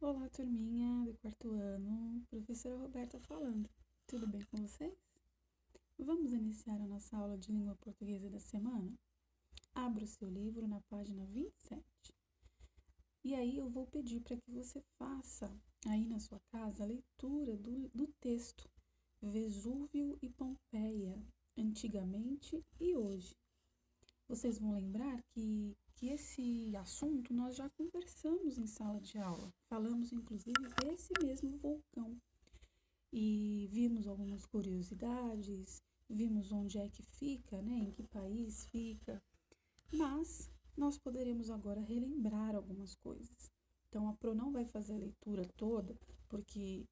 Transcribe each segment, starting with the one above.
Olá, turminha do quarto ano, professora Roberta falando. Tudo bem com vocês? Vamos iniciar a nossa aula de língua portuguesa da semana? Abra o seu livro na página 27. E aí eu vou pedir para que você faça aí na sua casa a leitura do texto Vesúvio e Pompeia, antigamente e hoje. Vocês vão lembrar que esse assunto nós já conversamos em sala de aula. Falamos, inclusive, desse mesmo vulcão. E vimos algumas curiosidades, vimos onde é que fica, né? Em que país fica. Mas nós poderemos agora relembrar algumas coisas. Então, a Pro não vai fazer a leitura toda, porque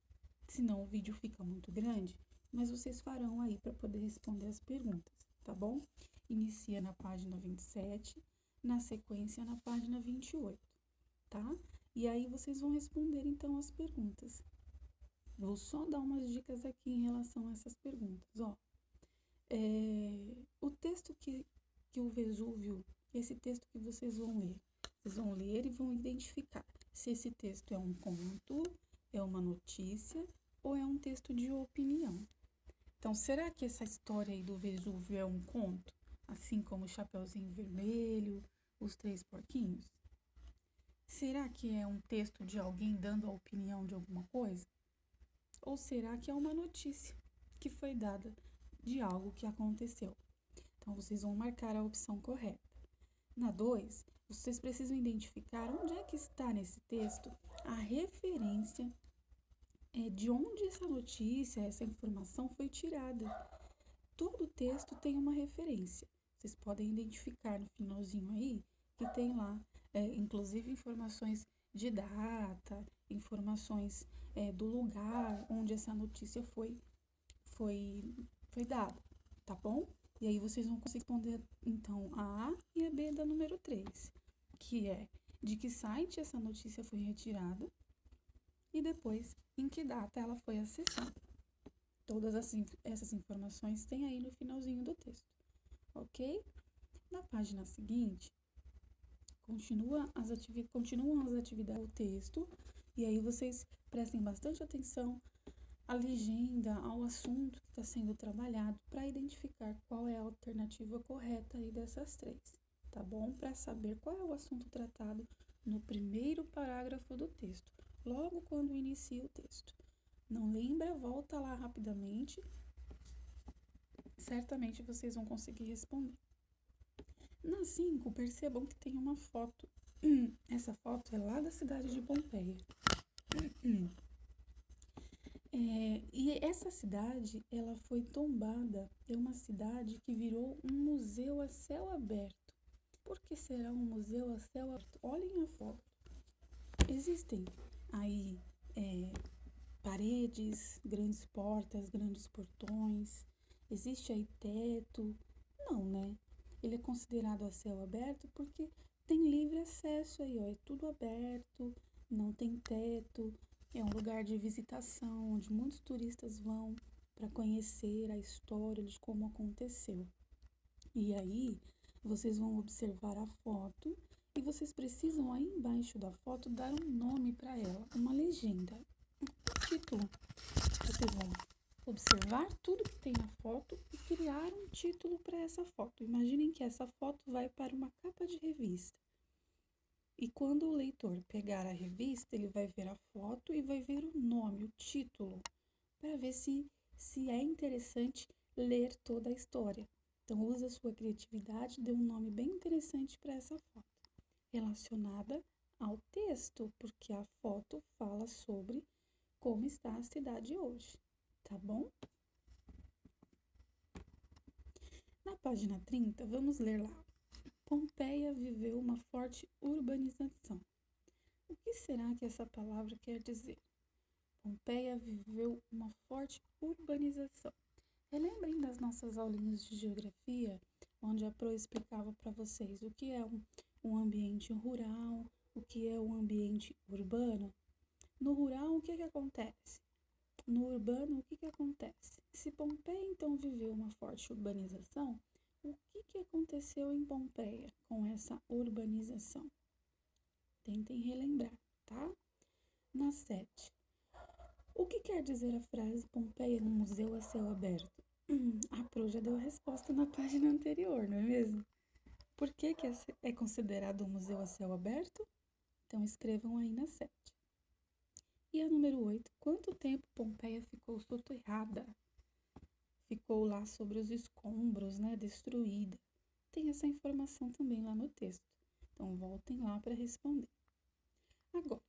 senão o vídeo fica muito grande, mas vocês farão aí para poder responder as perguntas, tá bom? Inicia na página 27, na sequência na página 28, tá? E aí vocês vão responder então as perguntas. Vou só dar umas dicas aqui em relação a essas perguntas, ó. O texto que o Vesúvio, esse texto que vocês vão ler e vão identificar se esse texto é um conto, é uma notícia ou é um texto de opinião. Então, será que essa história aí do Vesúvio é um conto? Assim como o Chapeuzinho Vermelho, os Três Porquinhos? Será que é um texto de alguém dando a opinião de alguma coisa? Ou será que é uma notícia que foi dada de algo que aconteceu? Então, vocês vão marcar a opção correta. Na 2, vocês precisam identificar onde é que está nesse texto a referência de onde essa notícia, essa informação foi tirada. Todo texto tem uma referência. Vocês podem identificar no finalzinho aí que tem lá, inclusive informações de data, informações do lugar onde essa notícia foi dada, tá bom? E aí vocês vão conseguir responder, então, a A e a B da número 3, que é de que site essa notícia foi retirada e depois em que data ela foi acessada. Todas essas informações tem aí no finalzinho do texto, ok? Na página seguinte, continuam as atividades do texto, e aí vocês prestem bastante atenção à legenda, ao assunto que está sendo trabalhado, para identificar qual é a alternativa correta aí dessas três, tá bom? Para saber qual é o assunto tratado no primeiro parágrafo do texto, logo quando inicia o texto. Não lembra? Volta lá rapidamente. Certamente vocês vão conseguir responder. Na 5, percebam que tem uma foto. Essa foto é lá da cidade de Pompeia. E essa cidade, ela foi tombada. É uma cidade que virou um museu a céu aberto. Por que será um museu a céu aberto? Olhem a foto. Existem aí paredes, grandes portas, grandes portões. Existe aí teto? Não, né? Ele é considerado a céu aberto porque tem livre acesso aí, ó. É tudo aberto, não tem teto. É um lugar de visitação, onde muitos turistas vão para conhecer a história de como aconteceu. E aí, vocês vão observar a foto e vocês precisam aí embaixo da foto dar um nome para ela, uma legenda, um título. Vocês vão observar tudo que tem na foto e criar um título para essa foto. Imaginem que essa foto vai para uma capa de revista. E quando o leitor pegar a revista, ele vai ver a foto e vai ver o nome, o título, para ver se é interessante ler toda a história. Então, use a sua criatividade, dê um nome bem interessante para essa foto, relacionada ao texto, porque a foto fala sobre como está a cidade hoje, tá bom? Na página 30, vamos ler lá. Pompeia viveu uma forte urbanização. O que será que essa palavra quer dizer? Pompeia viveu uma forte urbanização. Relembrem das nossas aulinhas de geografia, onde a Pro explicava para vocês o que é um ambiente rural, o que é um ambiente urbano. No rural, o que acontece? no urbano, o que acontece? Se Pompeia, então, viveu uma forte urbanização, o que aconteceu em Pompeia com essa urbanização? Tentem relembrar, tá? Na 7. O que quer dizer a frase Pompeia é um museu a céu aberto? A Pro já deu a resposta na página anterior, não é mesmo? Por que é considerado um museu a céu aberto? Então escrevam aí na 7. E a número 8, quanto tempo Pompeia ficou soterrada? Ficou lá sobre os escombros, né, destruída. Tem essa informação também lá no texto. Então voltem lá para responder. Agora,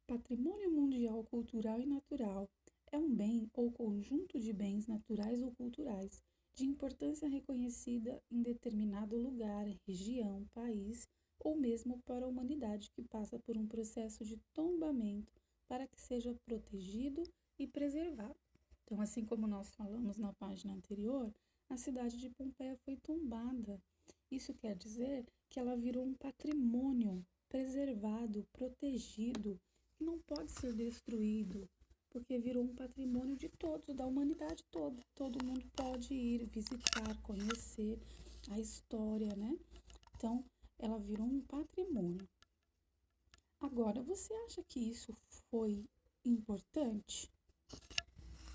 patrimônio mundial cultural e natural é um bem ou conjunto de bens naturais ou culturais de importância reconhecida em determinado lugar, região, país ou mesmo para a humanidade que passa por um processo de tombamento para que seja protegido e preservado. Então, assim como nós falamos na página anterior, a cidade de Pompeia foi tombada. Isso quer dizer que ela virou um patrimônio preservado, protegido, que não pode ser destruído, porque virou um patrimônio de todos, da humanidade toda. Todo mundo pode ir visitar, conhecer a história, né? Então, ela virou um patrimônio. Agora, você acha que isso foi importante?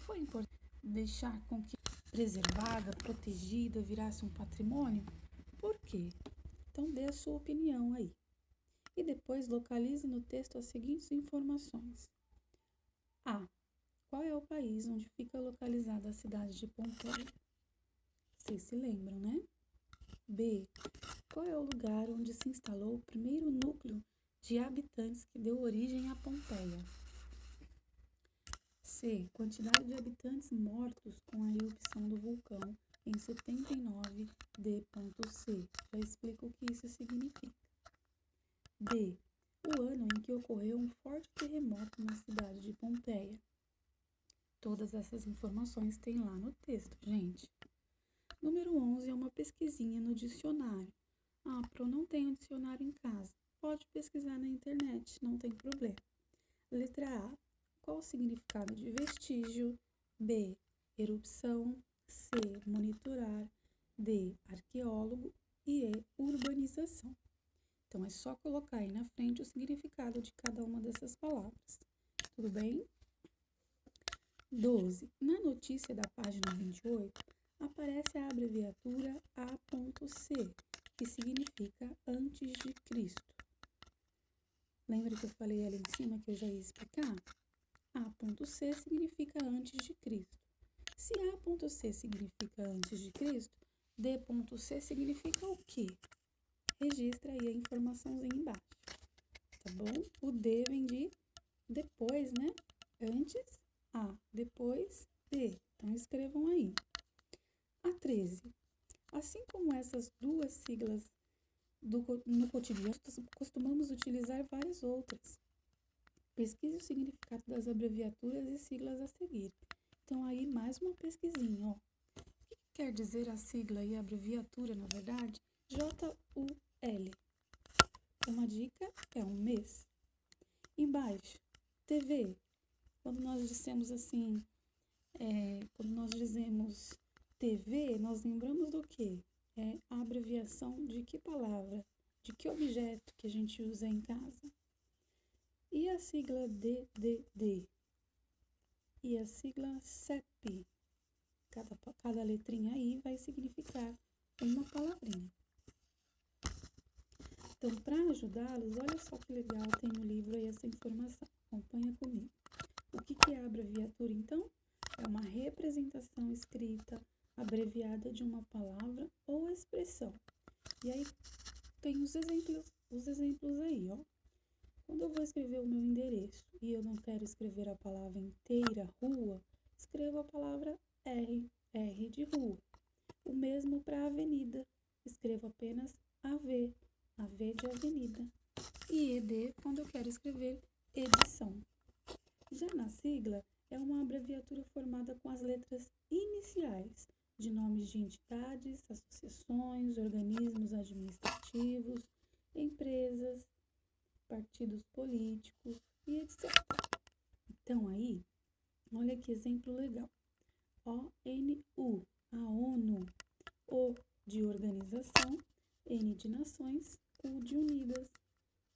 Foi importante deixar com que preservada, protegida, virasse um patrimônio? Por quê? Então, dê a sua opinião aí. E depois localize no texto as seguintes informações. A. Qual é o país onde fica localizada a cidade de Pompeia? Vocês se lembram, né? B. Qual é o lugar onde se instalou o primeiro núcleo de habitantes que deu origem a Pompeia? C. Quantidade de habitantes mortos com a erupção do vulcão em 79 D.C. Já explico o que isso significa. D. O ano em que ocorreu um forte terremoto na cidade de Pompeia. Todas essas informações tem lá no texto, gente. Número 11 é uma pesquisinha no dicionário. Ah, Pro, não tenho dicionário em casa. Pode pesquisar na internet, não tem problema. Letra A. Qual o significado de vestígio? B. Erupção. C. Monitorar. D. Arqueólogo. E E. Urbanização. Então, é só colocar aí na frente o significado de cada uma dessas palavras. Tudo bem? 12. Na notícia da página 28, aparece a abreviatura A.C, que significa antes de Cristo. Lembra que eu falei ali em cima que eu já ia explicar? A.C significa antes de Cristo. Se A.C significa antes de Cristo, D.C significa o quê? Registra aí a informaçãozinha embaixo, tá bom? O D vem de depois, né? Antes A, depois D. Então, escrevam aí. A 13. Assim como essas duas siglas no cotidiano, costumamos utilizar várias outras. Pesquise o significado das abreviaturas e siglas a seguir. Então, aí mais uma pesquisinha, ó. O que quer dizer a sigla e a abreviatura, na verdade? JUL. Uma dica é um mês. Embaixo, TV. Quando nós dissemos assim, quando nós dizemos TV, nós lembramos do quê? É a abreviação de que palavra? De que objeto que a gente usa em casa? E a sigla DDD? E a sigla CEP? Cada letrinha aí vai significar uma palavrinha. Então, para ajudá-los, olha só que legal, tem no livro aí essa informação. Acompanha comigo. O que é a abreviatura, então? É uma representação escrita abreviada de uma palavra ou expressão. E aí, tem os exemplos aí, ó. Quando eu vou escrever o meu endereço e eu não quero escrever a palavra inteira, rua, escrevo a palavra R de rua. O mesmo para avenida, escrevo apenas AV de avenida. E ED quando eu quero escrever edição. Já na sigla, é uma abreviatura formada com as letras iniciais de nomes de entidades, associações, organismos administrativos, empresas, partidos políticos e etc. Então, aí, Olha que exemplo legal. ONU, a ONU. O de organização, N de nações, U de unidas,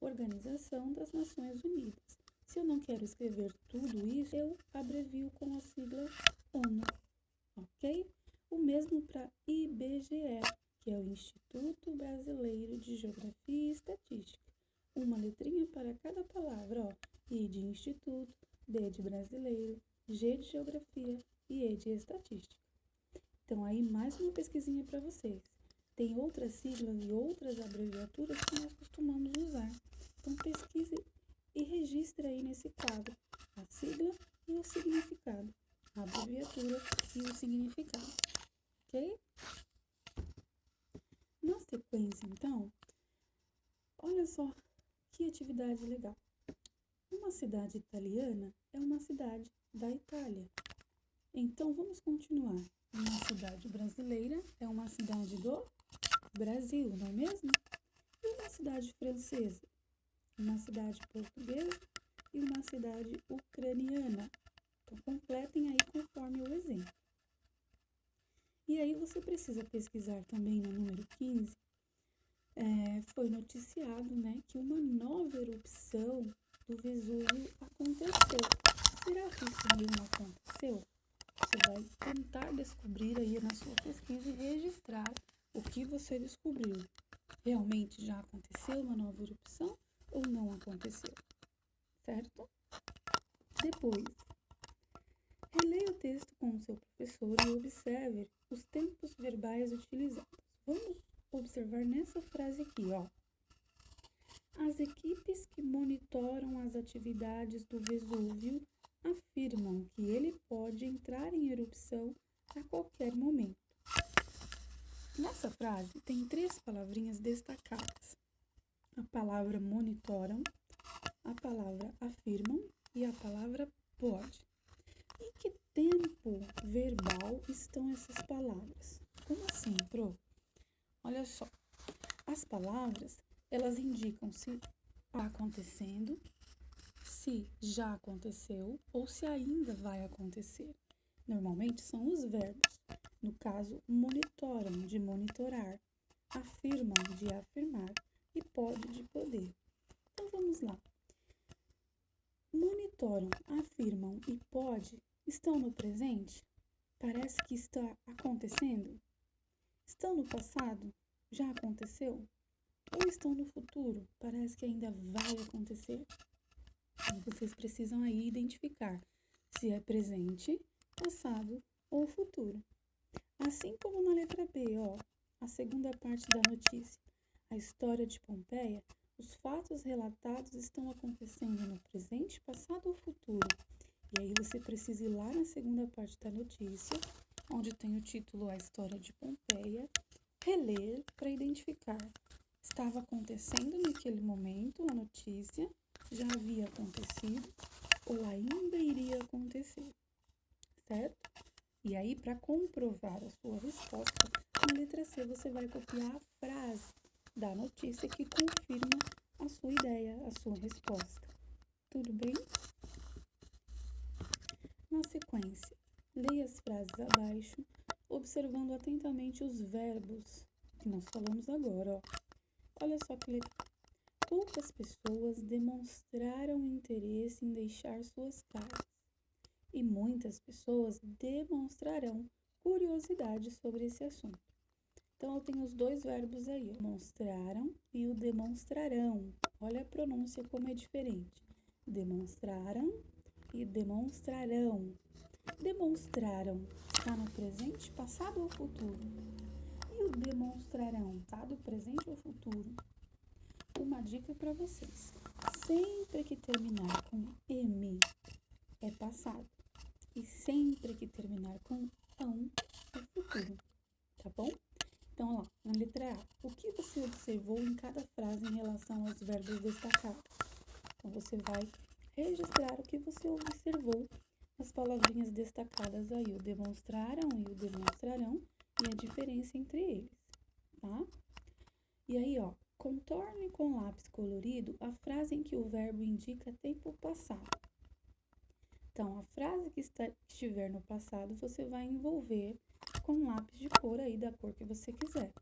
Organização das Nações Unidas. Se eu não quero escrever tudo isso, eu abrevio com a sigla ONU, ok? O mesmo para IBGE, que é o Instituto Brasileiro de Geografia e Estatística. Uma letrinha para cada palavra, ó. I de Instituto, B de Brasileiro, G de Geografia e E de Estatística. Então, aí mais uma pesquisinha para vocês. Tem outras siglas e outras abreviaturas que nós costumamos usar. Então, pesquise e registre aí nesse quadro a sigla e o significado, a abreviatura e o significado, ok? Na sequência, então, olha só que atividade legal. Uma cidade italiana é uma cidade da Itália. Então, vamos continuar. Uma cidade brasileira é uma cidade do Brasil, não é mesmo? E uma cidade francesa? Uma cidade portuguesa e uma cidade ucraniana. Então, completem aí conforme o exemplo. E aí você precisa pesquisar também no número 15. Foi noticiado, né, que uma nova erupção do Vesúvio aconteceu. Será que isso mesmo aconteceu? Você vai tentar descobrir aí na sua pesquisa e registrar o que você descobriu. Realmente já aconteceu uma nova erupção ou não aconteceu? Certo? Depois, releia o texto com o seu professor e observe os tempos verbais utilizados. Vamos observar nessa frase aqui, ó. As equipes que monitoram as atividades do Vesúvio afirmam que ele pode entrar em erupção a qualquer momento. Nessa frase tem 3 palavrinhas destacadas. A palavra monitoram, a palavra afirmam e a palavra pode. Em que tempo verbal estão essas palavras? Como assim, Pro? Olha só, as palavras, elas indicam se está acontecendo, se já aconteceu ou se ainda vai acontecer. Normalmente são os verbos. No caso, monitoram, de monitorar, afirmam, de afirmar e pode, de poder. Então, vamos lá. Monitoram, afirmam e pode estão no presente? Parece que está acontecendo? Estão no passado? Já aconteceu? Ou estão no futuro? Parece que ainda vai acontecer. Então, vocês precisam aí identificar se é presente, passado ou futuro. Assim como na letra B, ó, a segunda parte da notícia. A história de Pompeia, os fatos relatados estão acontecendo no presente, passado ou futuro. E aí você precisa ir lá na segunda parte da notícia, onde tem o título A História de Pompeia, reler para identificar. Estava acontecendo naquele momento a notícia, já havia acontecido ou ainda iria acontecer, certo? E aí, para comprovar a sua resposta, na letra C você vai copiar a frase da notícia que confirma a sua ideia, a sua resposta. Tudo bem? Na sequência, leia as frases abaixo, observando atentamente os verbos que nós falamos agora. Ó. Olha só que legal. Poucas pessoas demonstraram interesse em deixar suas cartas e muitas pessoas demonstrarão curiosidade sobre esse assunto. Então, eu tenho os 2 verbos aí, ó, demonstraram e o demonstrarão. Olha a pronúncia como é diferente. Demonstraram e demonstrarão. Demonstraram está no presente, passado ou futuro? E o demonstrarão, passado, presente ou futuro? Uma dica para vocês. Sempre que terminar com M é passado. E sempre que terminar com ão é futuro. Tá bom? Então, lá, na letra A, o que você observou em cada frase em relação aos verbos destacados? Então, você vai registrar o que você observou nas palavrinhas destacadas aí, o demonstraram e o demonstrarão, e a diferença entre eles, tá? E aí, ó, contorne com lápis colorido a frase em que o verbo indica tempo passado. Então, a frase que estiver no passado, você vai envolver com um lápis de cor aí da cor que você quiser.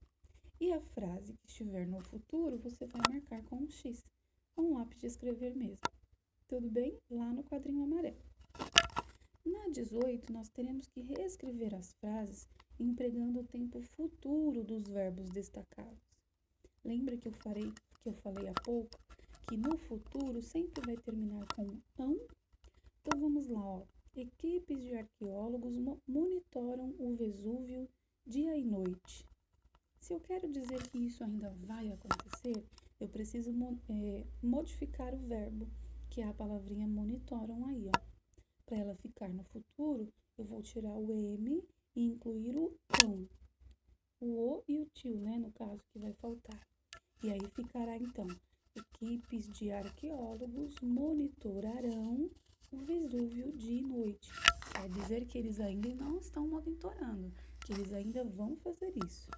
E a frase que estiver no futuro, você vai marcar com um X, com um lápis de escrever mesmo. Tudo bem? Lá no quadrinho amarelo. Na 18, nós teremos que reescrever as frases empregando o tempo futuro dos verbos destacados. Lembra que eu falei há pouco que no futuro sempre vai terminar com ão? Então vamos lá, ó. Equipes de arqueólogos monitoram o Vesúvio dia e noite. Se eu quero dizer que isso ainda vai acontecer, eu preciso modificar o verbo, que é a palavrinha monitoram aí, ó. Para ela ficar no futuro, eu vou tirar o M e incluir o ão. O O e o tio, né, no caso, que vai faltar. E aí ficará, então, equipes de arqueólogos monitorarão o Vesúvio dia e noite. Quer dizer que eles ainda não estão monitorando, que eles ainda vão fazer isso.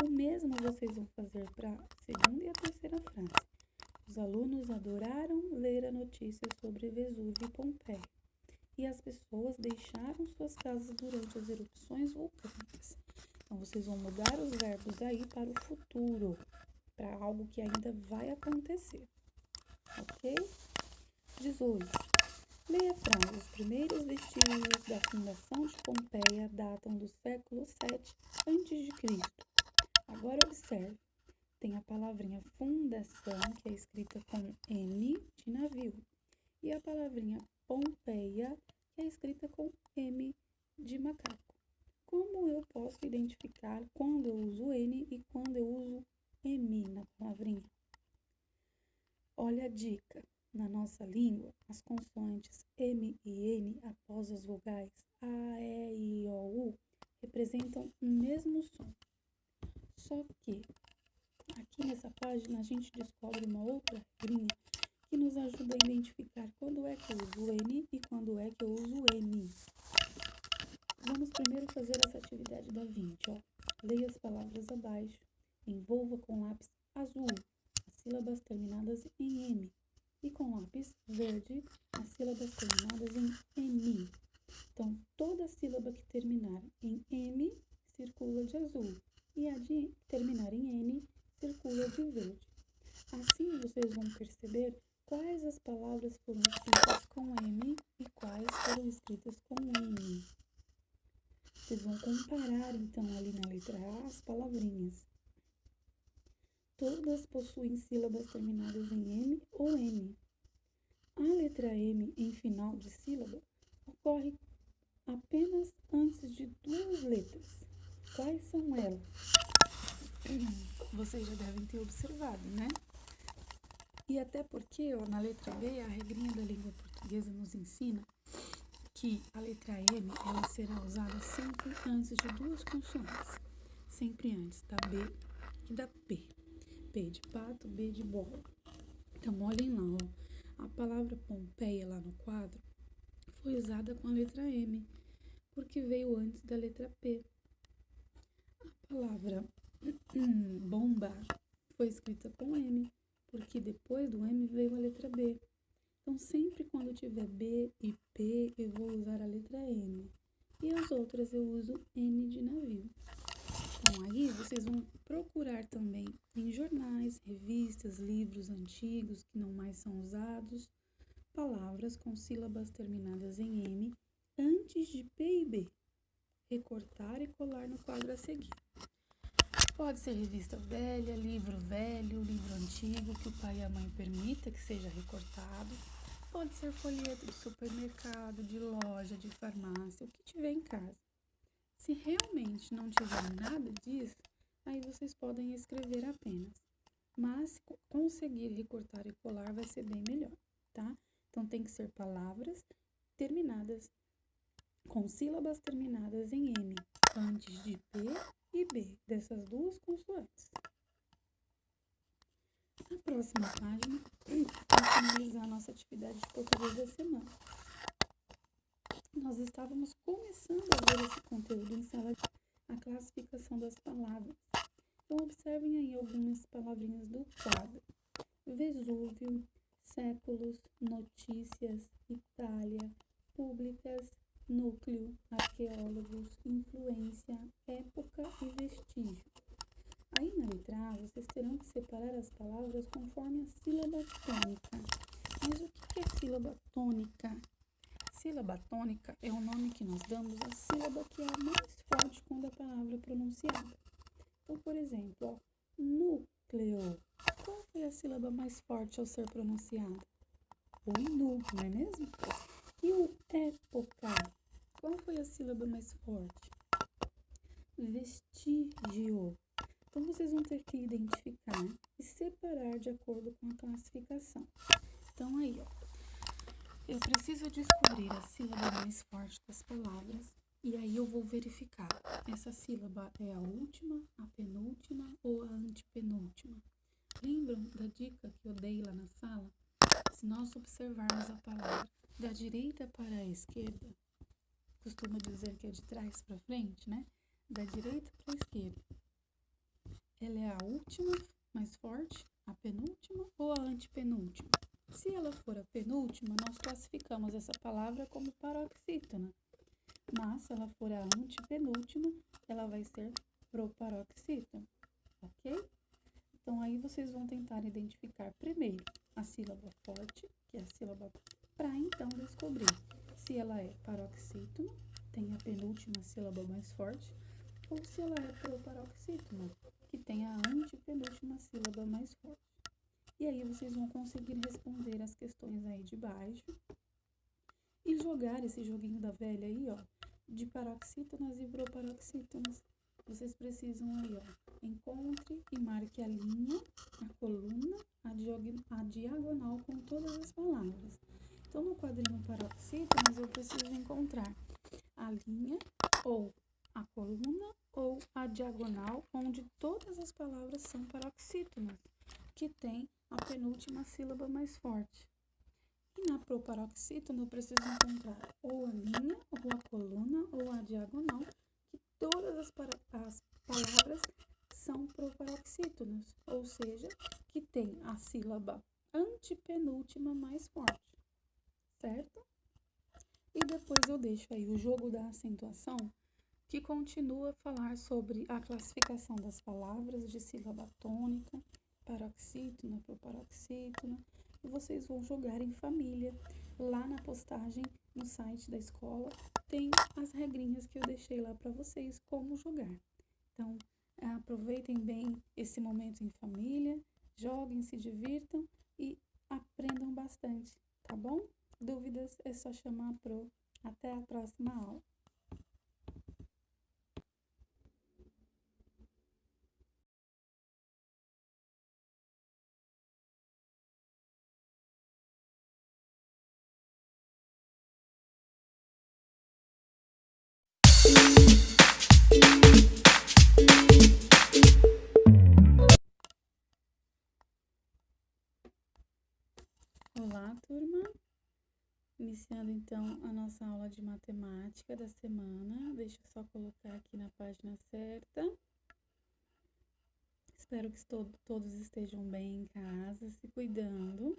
O mesmo vocês vão fazer para a segunda e a terceira frase. Os alunos adoraram ler a notícia sobre Vesúvio e Pompeia. E as pessoas deixaram suas casas durante as erupções vulcânicas. Então, vocês vão mudar os verbos aí para o futuro, para algo que ainda vai acontecer. Ok? 18. Leia a frase. Os primeiros vestígios da fundação de Pompeia datam do século 7 a.C. Agora observe. Tem a palavrinha fundação, que é escrita com N de navio. E a palavrinha Pompeia, que é escrita com M de macaco. Como eu posso identificar quando eu uso N e quando eu uso M na palavrinha? Olha a dica. Na nossa língua, as consoantes M e N após as vogais A, E, I, O, U representam o mesmo som. Só que aqui nessa página a gente descobre uma outra regrinha que nos ajuda a identificar quando é que eu uso N e quando é que eu uso M. Vamos primeiro fazer essa atividade da 20, ó. Leia as palavras abaixo, envolva com lápis azul as sílabas terminadas em M e com lápis verde as sílabas terminadas em M. Então, toda sílaba que terminar em M circula de azul e a de terminar em N circula de verde. Assim, vocês vão perceber quais as palavras foram escritas com M e quais foram escritas com N. Vocês vão comparar, então, ali na letra A as palavrinhas. Todas possuem sílabas terminadas em M ou N. A letra M em final de sílaba ocorre apenas antes de duas letras. Quais são elas? Vocês já devem ter observado, né? E até porque, ó, na letra B, a regrinha da língua portuguesa nos ensina que a letra M ela será usada sempre antes de duas consoantes. Sempre antes da B e da P. P de pato, B de bola. Então, olhem lá, ó. A palavra Pompeia lá no quadro foi usada com a letra M, porque veio antes da letra P. A palavra bomba foi escrita com M, porque depois do M veio a letra B. Então, sempre quando tiver B e P, eu vou usar a letra M. E as outras eu uso N de navio. Então, aí vocês vão procurar também em jornais, revistas, livros antigos que não mais são usados, palavras com sílabas terminadas em M antes de P e B. Recortar e colar no quadro a seguir. Pode ser revista velha, livro antigo, que o pai e a mãe permita que seja recortado. Pode ser folheto de supermercado, de loja, de farmácia, o que tiver em casa. Se realmente não tiver nada disso, aí vocês podem escrever apenas. Mas se conseguir recortar e colar vai ser bem melhor, tá? Então tem que ser palavras terminadas com sílabas terminadas em M, antes de P e B, dessas duas consoantes. Na próxima página, para finalizar a nossa atividade de português da semana. Nós estávamos começando a ver esse conteúdo em sala de a classificação das palavras. Então, observem aí algumas palavrinhas do quadro. Vesúvio, séculos, notícias, Itália, existência, época e vestígio. Aí na letra A, vocês terão que separar as palavras conforme a sílaba tônica. Mas o que é sílaba tônica? Sílaba tônica é o nome que nós damos à sílaba que é a mais forte quando a palavra é pronunciada. Então, por exemplo, ó, núcleo. Qual foi a sílaba mais forte ao ser pronunciada? O nu, não é mesmo? E o época? Qual foi a sílaba mais forte? Vestígio. Então, vocês vão ter que identificar e separar de acordo com a classificação. Então, aí, ó, eu preciso descobrir a sílaba mais forte das palavras e aí eu vou verificar. Essa sílaba é a última, a penúltima ou a antepenúltima? Lembram da dica que eu dei lá na sala? Se nós observarmos a palavra da direita para a esquerda, costumo dizer que é de trás para frente, né? Da direita para a esquerda. Ela é a última, mais forte, a penúltima ou a antepenúltima? Se ela for a penúltima, nós classificamos essa palavra como paroxítona. Mas, se ela for a antepenúltima, ela vai ser proparoxítona, ok? Então, aí vocês vão tentar identificar primeiro a sílaba forte, que é a sílaba para então descobrir se ela é paroxítona, tem a penúltima sílaba mais forte, ou se ela é proparoxítona, que tem a antepenúltima sílaba mais forte. E aí vocês vão conseguir responder as questões aí de baixo e jogar esse joguinho da velha aí, ó, de paroxítonas e proparoxítonas. Vocês precisam aí, ó, encontre e marque a linha, a coluna, a diagonal com todas as palavras. Então, no quadrinho paroxítonas, eu preciso encontrar a linha ou a coluna ou a diagonal onde todas as palavras são paroxítonas, que tem a penúltima sílaba mais forte. E na proparoxítona eu preciso encontrar ou a linha, ou a coluna, ou a diagonal, que todas as palavras são proparoxítonas, ou seja, que tem a sílaba antepenúltima mais forte, certo? E depois eu deixo aí o jogo da acentuação, que continua a falar sobre a classificação das palavras de sílaba tônica, paroxítona, proparoxítona, e vocês vão jogar em família. Lá na postagem no site da escola tem as regrinhas que eu deixei lá para vocês como jogar. Então, aproveitem bem esse momento em família, joguem, se divirtam e aprendam bastante, tá bom? Dúvidas é só chamar a Pro. Até a próxima aula. Olá, turma! Iniciando então a nossa aula de matemática da semana. Deixa eu só colocar aqui na página certa. Espero que todos estejam bem em casa, se cuidando. O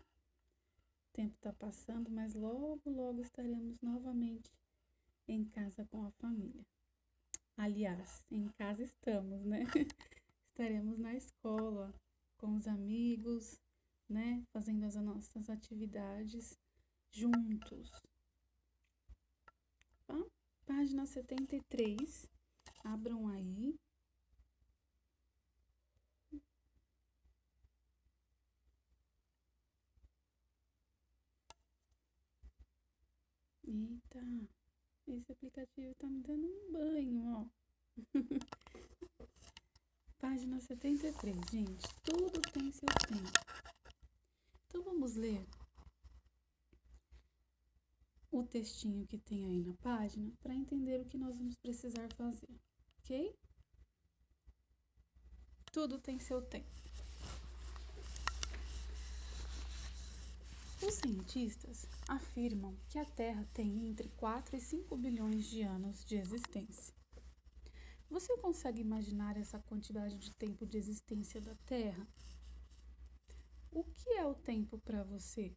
tempo está passando, mas logo, logo estaremos novamente em casa com a família. Aliás, em casa estamos, né? Estaremos na escola, com os amigos, né? Fazendo as nossas atividades juntos. Tá? Página 73, abram aí. Eita, esse aplicativo tá me dando um banho, ó. Página 73, gente, tudo tem seu tempo. Então, vamos ler o textinho que tem aí na página para entender o que nós vamos precisar fazer, ok? Tudo tem seu tempo. Os cientistas afirmam que a Terra tem entre 4 e 5 bilhões de anos de existência. Você consegue imaginar essa quantidade de tempo de existência da Terra? O que é o tempo para você?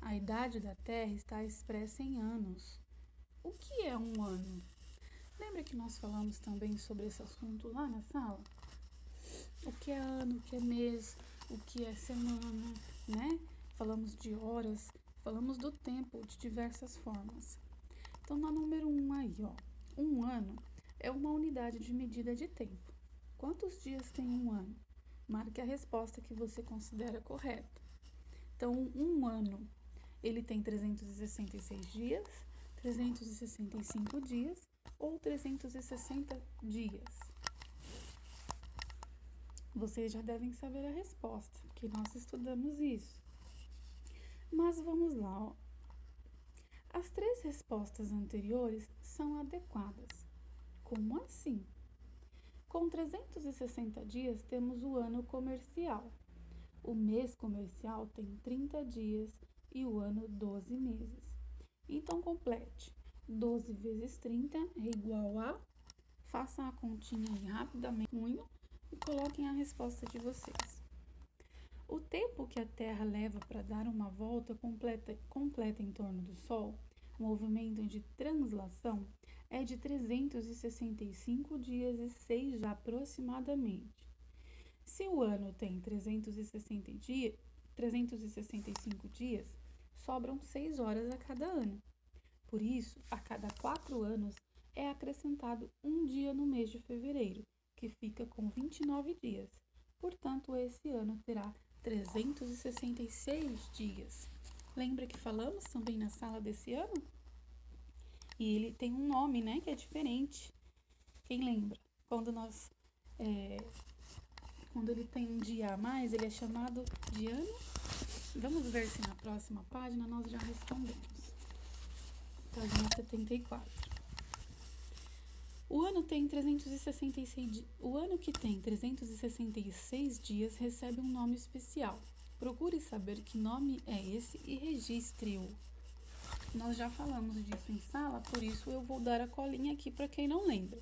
A idade da Terra está expressa em anos. O que é um ano? Lembra que nós falamos também sobre esse assunto lá na sala? O que é ano, o que é mês, o que é semana, né? Falamos de horas, falamos do tempo de diversas formas. Então, na número 1 aí, ó. Um ano é uma unidade de medida de tempo. Quantos dias tem um ano? Marque a resposta que você considera correta. Então, um ano, ele tem 366 dias, 365 dias ou 360 dias. Vocês já devem saber a resposta, porque nós estudamos isso. Mas vamos lá, ó. As 3 respostas anteriores são adequadas. Como assim? Com 360 dias, temos o ano comercial. O mês comercial tem 30 dias e o ano 12 meses. Então, complete. 12 vezes 30 é igual a... Façam a continha aí rapidamente e coloquem a resposta de vocês. O tempo que a Terra leva para dar uma volta completa em torno do Sol, movimento de translação, é de 365 dias e 6 aproximadamente. Se o ano tem 365 dias, sobram 6 horas a cada ano. Por isso, a cada 4 anos é acrescentado um dia no mês de fevereiro, que fica com 29 dias. Portanto, esse ano terá 366 dias. Lembra que falamos também na sala desse ano? E ele tem um nome, né, que é diferente. Quem lembra? Quando ele tem um dia a mais, ele é chamado de ano? Vamos ver se na próxima página nós já respondemos. Página 74. O ano que tem 366 dias recebe um nome especial. Procure saber que nome é esse e registre-o. Nós já falamos disso em sala, por isso eu vou dar a colinha aqui para quem não lembra.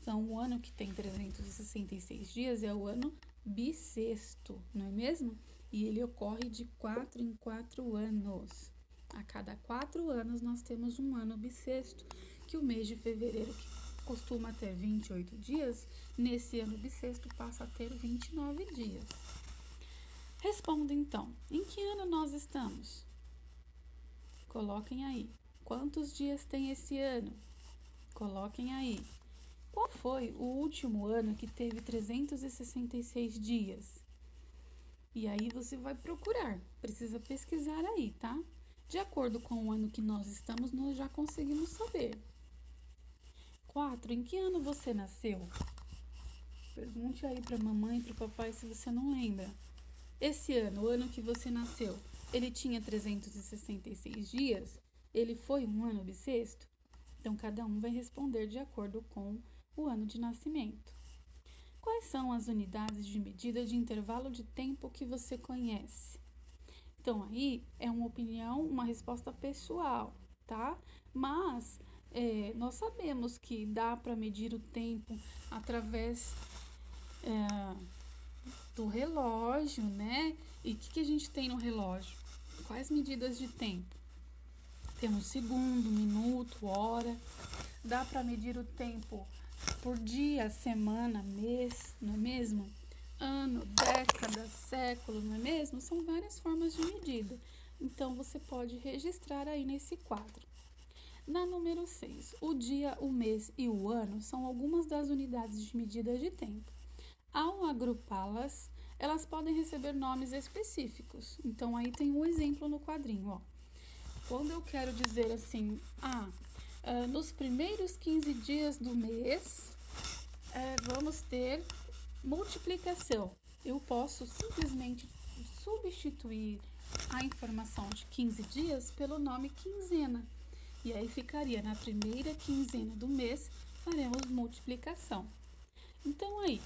Então, o ano que tem 366 dias é o ano bissexto, não é mesmo? E ele ocorre de 4 em 4 anos. A cada 4 anos nós temos um ano bissexto, que o mês de fevereiro, que costuma ter 28 dias, nesse ano bissexto passa a ter 29 dias. Responda então, em que ano nós estamos? Coloquem aí. Quantos dias tem esse ano? Coloquem aí. Qual foi o último ano que teve 366 dias? E aí você vai procurar, precisa pesquisar aí, tá? De acordo com o ano que nós estamos, nós já conseguimos saber. 4. Em que ano você nasceu? Pergunte aí para a mamãe e para o papai se você não lembra. Esse ano, o ano que você nasceu, ele tinha 366 dias? Ele foi um ano bissexto? Então, cada um vai responder de acordo com o ano de nascimento. Quais são as unidades de medida de intervalo de tempo que você conhece? Então, aí é uma opinião, uma resposta pessoal, tá? Mas nós sabemos que dá para medir o tempo através do relógio, né? E o que a gente tem no relógio? Quais medidas de tempo? Temos segundo, minuto, hora. Dá para medir o tempo por dia, semana, mês, não é mesmo? Ano, década, século, não é mesmo? São várias formas de medida. Então, você pode registrar aí nesse quadro. Na número 6, o dia, o mês e o ano são algumas das unidades de medida de tempo. Ao agrupá-las, elas podem receber nomes específicos. Então, aí tem um exemplo no quadrinho, ó. Quando eu quero dizer assim, nos primeiros 15 dias do mês, vamos ter multiplicação. Eu posso simplesmente substituir a informação de 15 dias pelo nome quinzena. E aí ficaria na primeira quinzena do mês, faremos multiplicação. Então aí,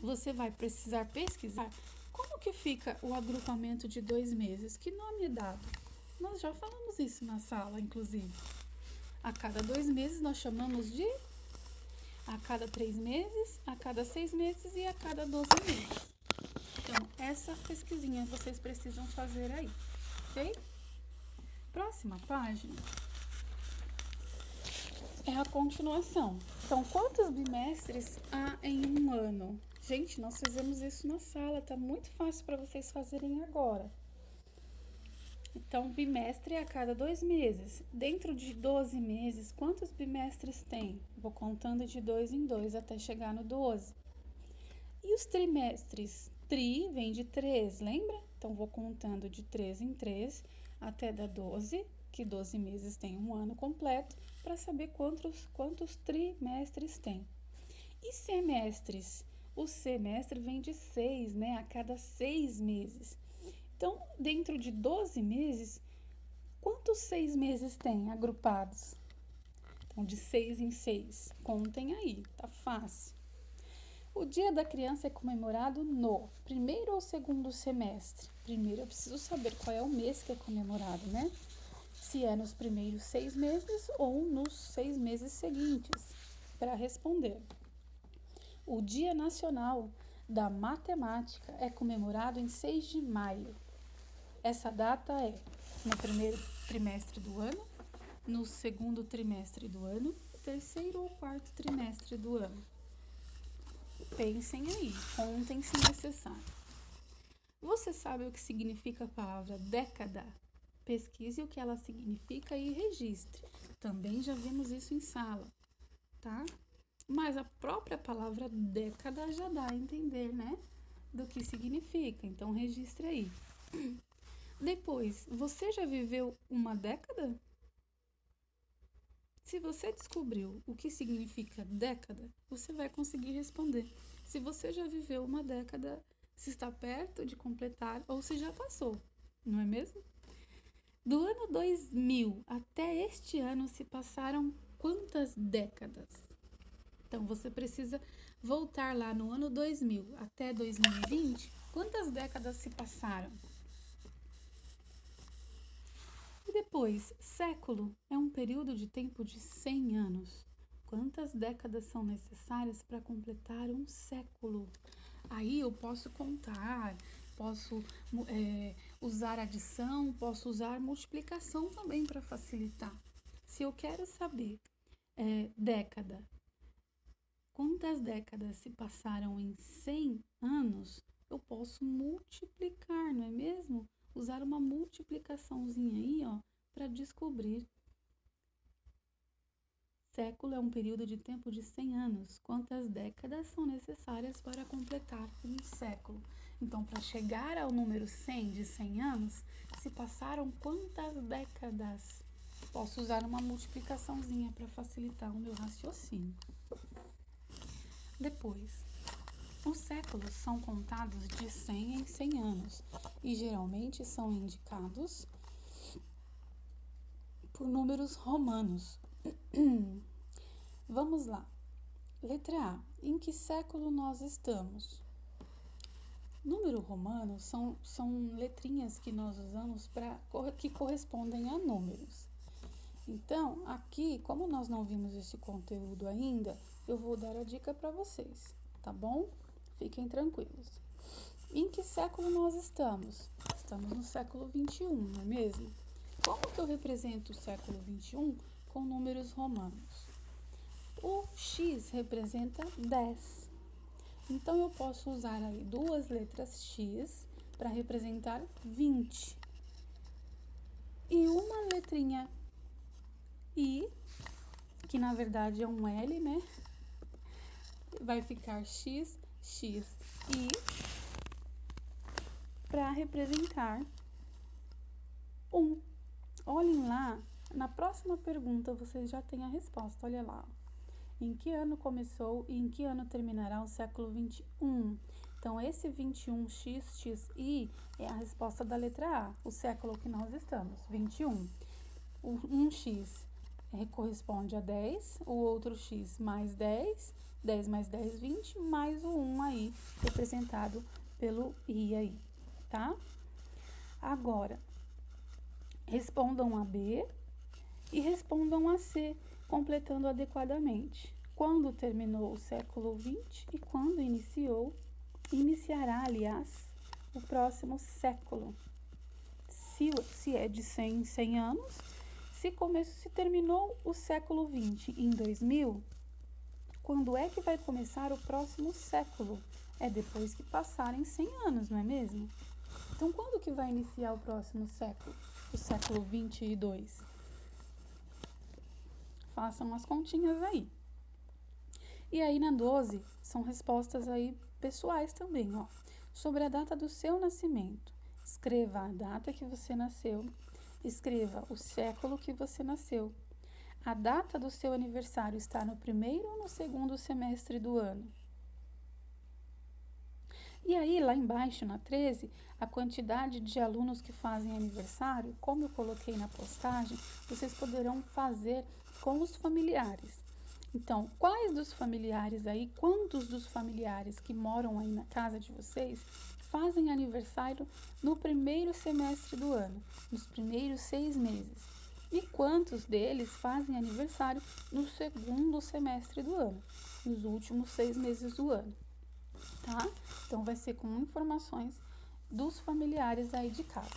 você vai precisar pesquisar como que fica o agrupamento de 2 meses. Que nome é dado? Nós já falamos isso na sala, inclusive. A cada 2 meses nós chamamos de a cada 3 meses, a cada 6 meses e a cada 12 meses. Então, essa pesquisinha vocês precisam fazer aí, ok? Próxima página. é a continuação. Então, quantos bimestres há em um ano? Gente, nós fizemos isso na sala, tá muito fácil para vocês fazerem agora. Então, bimestre é a cada 2 meses. Dentro de 12 meses, quantos bimestres tem? Vou contando de 2 em 2 até chegar no 12. E os trimestres? Tri vem de 3, lembra? Então, vou contando de 3 em 3 até dar 12, que 12 meses tem um ano completo, para saber quantos trimestres tem. E semestres? O semestre vem de 6, né? A cada 6 meses. Então, dentro de 12 meses, quantos 6 meses tem agrupados? Então, de 6 em 6. Contem aí, tá fácil. O Dia da Criança é comemorado no primeiro ou segundo semestre? Primeiro eu preciso saber qual é o mês que é comemorado, né? Se é nos primeiros 6 meses ou nos 6 meses seguintes, para responder. O Dia Nacional da Matemática é comemorado em 6 de maio. Essa data é no primeiro trimestre do ano, no segundo trimestre do ano, terceiro ou quarto trimestre do ano. Pensem aí, contem se necessário. Você sabe o que significa a palavra década? Pesquise o que ela significa e registre. Também já vimos isso em sala, tá? Mas a própria palavra década já dá a entender, né? Do que significa, então registre aí. Depois, você já viveu uma década? Se você descobriu o que significa década, você vai conseguir responder. Se você já viveu uma década, se está perto de completar ou se já passou, não é mesmo? Do ano 2000 até este ano se passaram quantas décadas? Então, você precisa voltar lá no ano 2000 até 2020. Quantas décadas se passaram? E depois, século é um período de tempo de 100 anos. Quantas décadas são necessárias para completar um século? Aí eu posso contar, posso usar adição, posso usar multiplicação também para facilitar. Se eu quero saber década, quantas décadas se passaram em 100 anos, eu posso multiplicar, não é mesmo? Usar uma multiplicaçãozinha aí, ó, para descobrir. Século é um período de tempo de 100 anos. Quantas décadas são necessárias para completar um século? Então, para chegar ao número 100 de 100 anos, se passaram quantas décadas? Posso usar uma multiplicaçãozinha para facilitar o meu raciocínio. Depois, os séculos são contados de 100 em 100 anos e geralmente são indicados por números romanos. Vamos lá. Letra A. Em que século nós estamos? Número romano são letrinhas que nós usamos que correspondem a números. Então, aqui, como nós não vimos esse conteúdo ainda, eu vou dar a dica para vocês, tá bom? Fiquem tranquilos. Em que século nós estamos? Estamos no século 21, não é mesmo? Como que eu represento o século 21 com números romanos? O X representa 10. Então, eu posso usar aí duas letras X para representar 20. E uma letrinha I, que na verdade é um L, né? Vai ficar X, X, I, para representar 1. Olhem lá, na próxima pergunta vocês já têm a resposta, olha lá. Em que ano começou e em que ano terminará o século 21? Então, esse 21xxi é a resposta da letra A, o século que nós estamos, 21. O 1x corresponde a 10, o outro x mais 10, 10 mais 10, 20, mais o 1 aí, representado pelo i aí, tá? Agora, respondam a B e respondam a C, completando adequadamente. Quando terminou o século 20 e quando iniciará, aliás, o próximo século? Se é de 100 em 100 anos, Se terminou o século XX em 2000, quando é que vai começar o próximo século? É depois que passarem 100 anos, não é mesmo? Então, quando que vai iniciar o próximo século? O século 22. Façam as continhas aí. E aí, na 12, são respostas aí pessoais também, ó. Sobre a data do seu nascimento. Escreva a data que você nasceu. Escreva o século que você nasceu. A data do seu aniversário está no primeiro ou no segundo semestre do ano? E aí, lá embaixo, na 13, a quantidade de alunos que fazem aniversário, como eu coloquei na postagem, vocês poderão fazer com os familiares. Então, quais dos familiares aí, quantos dos familiares que moram aí na casa de vocês fazem aniversário no primeiro semestre do ano, nos primeiros 6 meses? E quantos deles fazem aniversário no segundo semestre do ano, nos últimos 6 meses do ano? Tá? Então, vai ser com informações dos familiares aí de casa.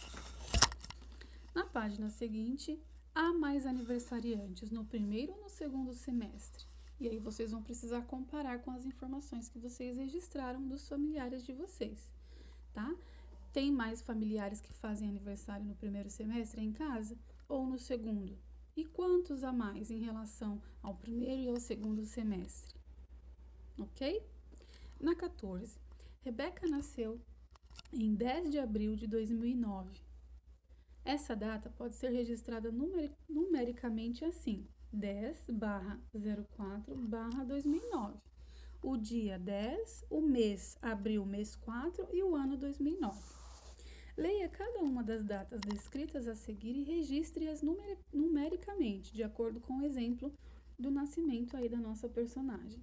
Na página seguinte, há mais aniversariantes no primeiro ou no segundo semestre? E aí vocês vão precisar comparar com as informações que vocês registraram dos familiares de vocês, tá? Tem mais familiares que fazem aniversário no primeiro semestre em casa ou no segundo? E quantos a mais em relação ao primeiro e ao segundo semestre? Ok? Na 14, Rebeca nasceu em 10 de abril de 2009. Essa data pode ser registrada numericamente assim: 10/04/2009. O dia 10, o mês abril, mês 4 e o ano 2009. Leia cada uma das datas descritas a seguir e registre-as numericamente, de acordo com o exemplo do nascimento aí da nossa personagem.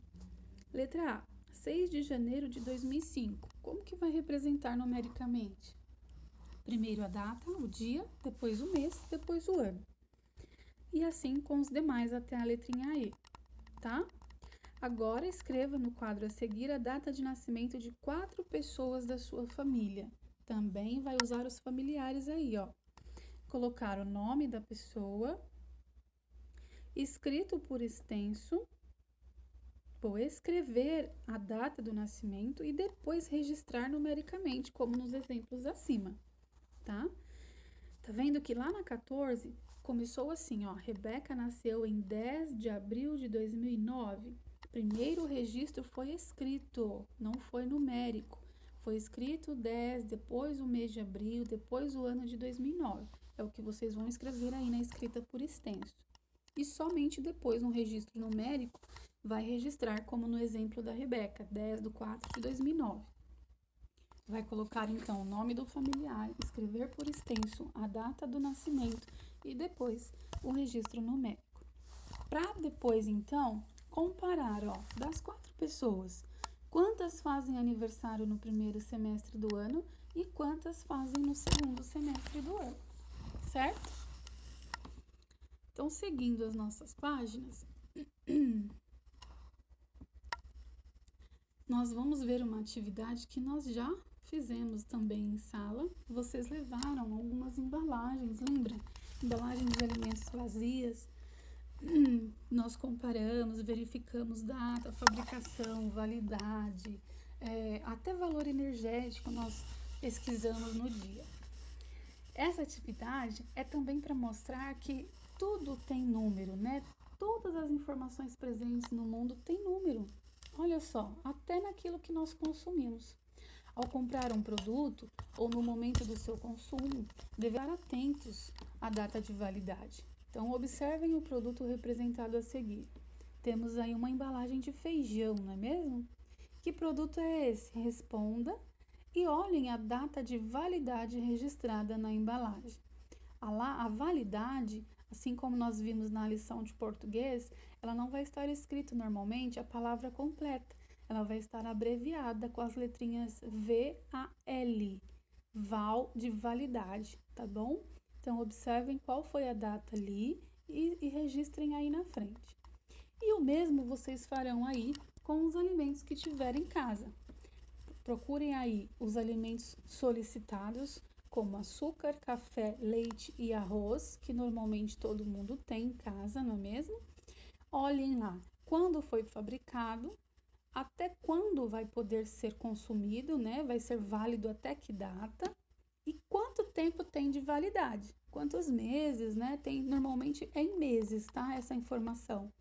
Letra A, 6 de janeiro de 2005. Como que vai representar numericamente? Primeiro a data, o dia, depois o mês, depois o ano. E assim com os demais até a letrinha E, tá? Agora escreva no quadro a seguir a data de nascimento de 4 pessoas da sua família. Também vai usar os familiares aí, ó. Colocar o nome da pessoa, escrito por extenso, vou escrever a data do nascimento e depois registrar numericamente, como nos exemplos acima, tá? Tá vendo que lá na 14 começou assim, ó, Rebeca nasceu em 10 de abril de 2009. Primeiro o registro foi escrito, não foi numérico. Foi escrito 10, depois o mês de abril, depois o ano de 2009. É o que vocês vão escrever aí na escrita por extenso. E somente depois, no registro numérico, vai registrar, como no exemplo da Rebeca, 10/04/2009. Vai colocar, então, o nome do familiar, escrever por extenso a data do nascimento e depois o registro numérico. Para depois, então, comparar, ó, das 4 pessoas, quantas fazem aniversário no primeiro semestre do ano e quantas fazem no segundo semestre do ano, certo? Então, seguindo as nossas páginas, nós vamos ver uma atividade que nós já fizemos também em sala. Vocês levaram algumas embalagens, lembra? Embalagens de alimentos vazias. Nós comparamos, verificamos data, fabricação, validade, até valor energético nós pesquisamos no dia. Essa atividade é também para mostrar que tudo tem número, né? Todas as informações presentes no mundo têm número. Olha só, até naquilo que nós consumimos. Ao comprar um produto ou no momento do seu consumo, devem estar atentos à data de validade. Então, observem o produto representado a seguir. Temos aí uma embalagem de feijão, não é mesmo? Que produto é esse? Responda e olhem a data de validade registrada na embalagem. A validade, assim como nós vimos na lição de português, ela não vai estar escrita normalmente a palavra completa. Ela vai estar abreviada com as letrinhas VAL, val de validade, tá bom? Então, observem qual foi a data ali e registrem aí na frente. E o mesmo vocês farão aí com os alimentos que tiverem em casa. Procurem aí os alimentos solicitados como açúcar, café, leite e arroz, que normalmente todo mundo tem em casa, não é mesmo? Olhem lá, quando foi fabricado, até quando vai poder ser consumido, né? Vai ser válido até que data e quanto tempo tem de validade, quantos meses, né? Tem, normalmente é em meses, tá? Essa informação.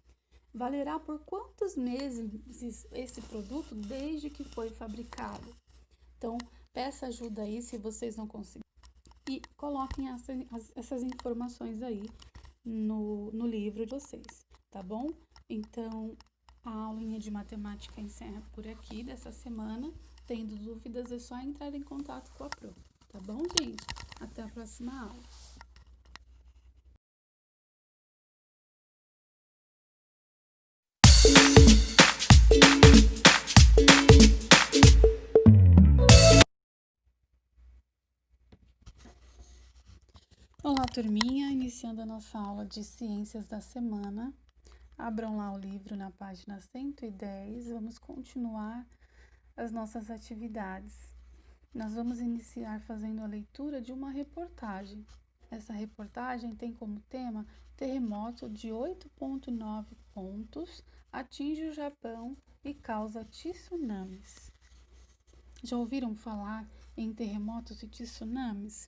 Valerá por quantos meses esse produto desde que foi fabricado. Então, peça ajuda aí se vocês não conseguirem e coloquem essas informações aí no livro de vocês, tá bom? Então, a aulinha de matemática encerra por aqui dessa semana. Tendo dúvidas, é só entrar em contato com a prof, tá bom, gente? Até a próxima aula. Olá, turminha! Iniciando a nossa aula de Ciências da Semana. Abram lá o livro na página 110. Vamos continuar as nossas atividades. Nós vamos iniciar fazendo a leitura de uma reportagem. Essa reportagem tem como tema: terremoto de 8,9 pontos atinge o Japão e causa tsunamis. Já ouviram falar em terremotos e tsunamis?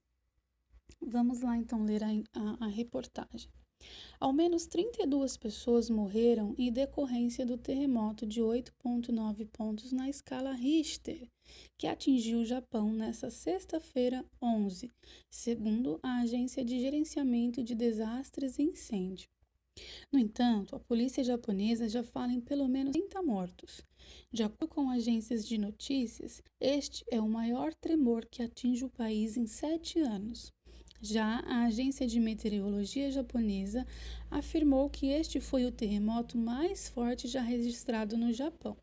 Vamos lá então ler a reportagem. Ao menos 32 pessoas morreram em decorrência do terremoto de 8,9 pontos na escala Richter, que atingiu o Japão nesta sexta-feira, 11, segundo a Agência de Gerenciamento de Desastres e Incêndio. No entanto, a polícia japonesa já fala em pelo menos 30 mortos. De acordo com agências de notícias, este é o maior tremor que atinge o país em 7 anos. Já a agência de meteorologia japonesa afirmou que este foi o terremoto mais forte já registrado no Japão.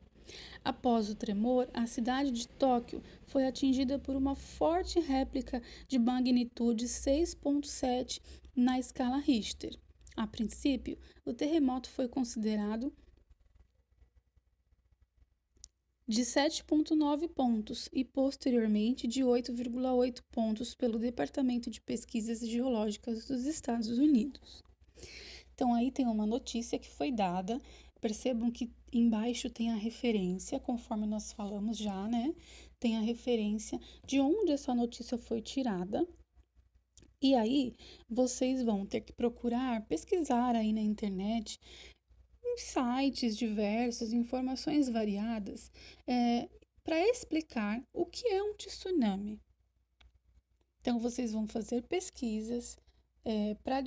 Após o tremor, a cidade de Tóquio foi atingida por uma forte réplica de magnitude 6,7 na escala Richter. A princípio, o terremoto foi considerado de 7,9 pontos e posteriormente de 8,8 pontos pelo Departamento de Pesquisas Geológicas dos Estados Unidos. Então aí tem uma notícia que foi dada. Percebam que embaixo tem a referência, conforme nós falamos já, né? Tem a referência de onde essa notícia foi tirada. E aí vocês vão ter que procurar, pesquisar aí na internet, em sites diversos, informações variadas, para explicar o que é um tsunami. Então, vocês vão fazer pesquisas para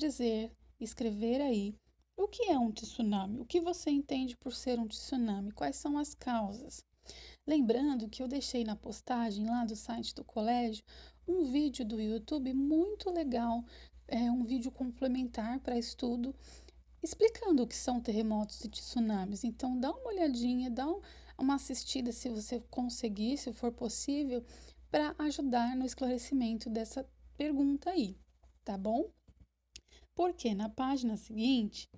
escrever aí o que é um tsunami, o que você entende por ser um tsunami, quais são as causas. Lembrando que eu deixei na postagem lá do site do colégio um vídeo do YouTube muito legal, um vídeo complementar para estudo, explicando o que são terremotos e tsunamis. Então, dá uma olhadinha, dá uma assistida se você conseguir, se for possível, para ajudar no esclarecimento dessa pergunta aí, tá bom? Porque na página seguinte,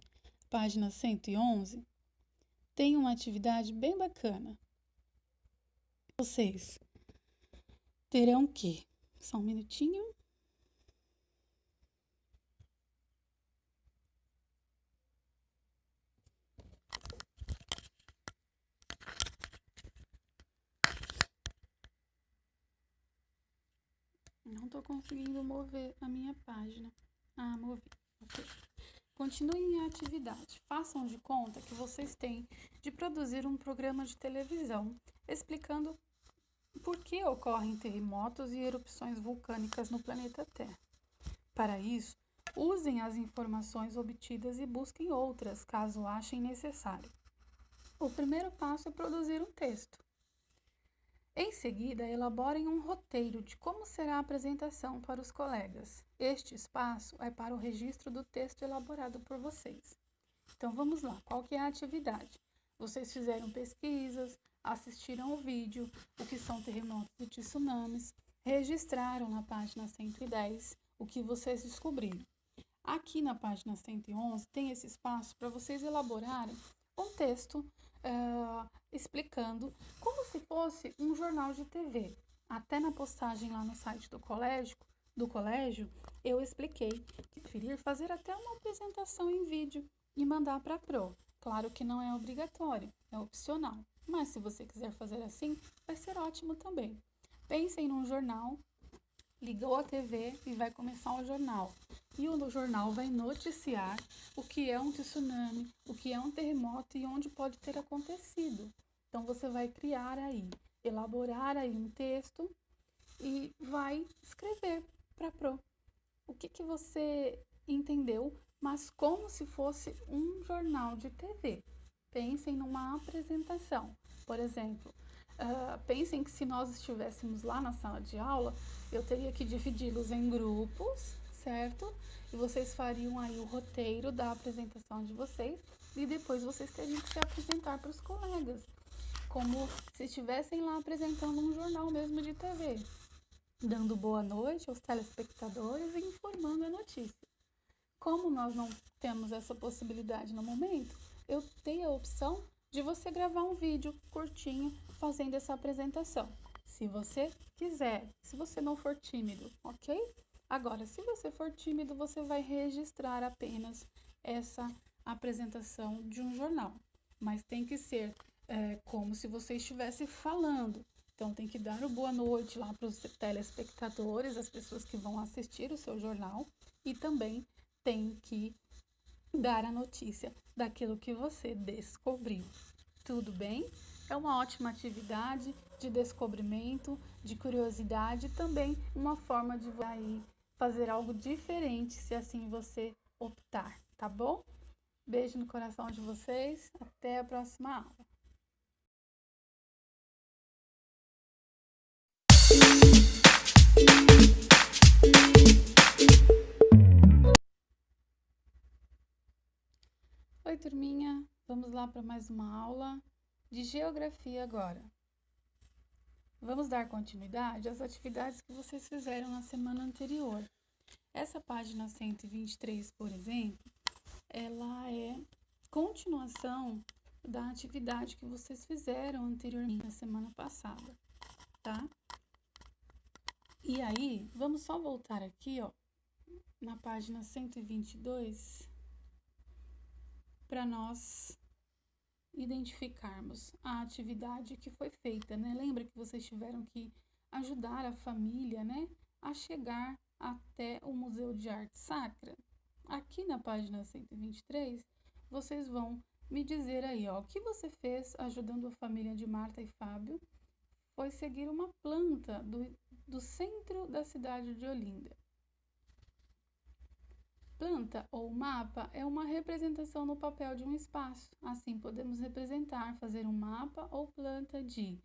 página 111, tem uma atividade bem bacana. Vocês terão que... Só um minutinho. Não estou conseguindo mover a minha página. Ah, movi. Ok. Continuem a atividade. Façam de conta que vocês têm de produzir um programa de televisão explicando por que ocorrem terremotos e erupções vulcânicas no planeta Terra. Para isso, usem as informações obtidas e busquem outras, caso achem necessário. O primeiro passo é produzir um texto. Em seguida, elaborem um roteiro de como será a apresentação para os colegas. Este espaço é para o registro do texto elaborado por vocês. Então, vamos lá. Qual que é a atividade? Vocês fizeram pesquisas, assistiram o vídeo, o que são terremotos e tsunamis, registraram na página 110 o que vocês descobriram. Aqui na página 111 tem esse espaço para vocês elaborarem um texto explicando como se fosse um jornal de TV. Até na postagem lá no site do colégio do colégio, eu expliquei que preferir fazer até uma apresentação em vídeo e mandar para a Pro. Claro que não é obrigatório, é opcional, mas se você quiser fazer assim, vai ser ótimo também. Pensem num jornal, ligou a TV e vai começar um jornal. E o jornal vai noticiar o que é um tsunami, o que é um terremoto e onde pode ter acontecido. Então você vai criar aí, elaborar aí um texto e vai escrever para a Pro. O que você entendeu, mas como se fosse um jornal de TV. Pensem numa apresentação. Por exemplo, pensem que se nós estivéssemos lá na sala de aula, eu teria que dividi-los em grupos, certo? E vocês fariam aí o roteiro da apresentação de vocês e depois vocês teriam que se apresentar para os colegas, como se estivessem lá apresentando um jornal mesmo de TV, dando boa noite aos telespectadores e informando a notícia. Como nós não temos essa possibilidade no momento, eu dei a opção de você gravar um vídeo curtinho fazendo essa apresentação. Se você quiser, se você não for tímido, ok? Agora, se você for tímido, você vai registrar apenas essa apresentação de um jornal. Mas tem que ser como se você estivesse falando. Então, tem que dar o boa noite lá para os telespectadores, as pessoas que vão assistir o seu jornal, e também tem que dar a notícia daquilo que você descobriu. Tudo bem? É uma ótima atividade de descobrimento, de curiosidade, também uma forma de aí fazer algo diferente, se assim você optar, tá bom? Beijo no coração de vocês, até a próxima aula. Oi, turminha! Vamos lá para mais uma aula de geografia agora. Vamos dar continuidade às atividades que vocês fizeram na semana anterior. Essa página 123, por exemplo, ela é continuação da atividade que vocês fizeram anteriormente na semana passada, tá? E aí, vamos só voltar aqui, ó, na página 122, para nós identificarmos a atividade que foi feita, né? Lembra que vocês tiveram que ajudar a família, né, a chegar até o Museu de Arte Sacra? Aqui na página 123, vocês vão me dizer aí, ó, o que você fez ajudando a família de Marta e Fábio foi seguir uma planta do centro da cidade de Olinda. Planta ou mapa é uma representação no papel de um espaço. Assim, podemos representar, fazer um mapa ou planta de...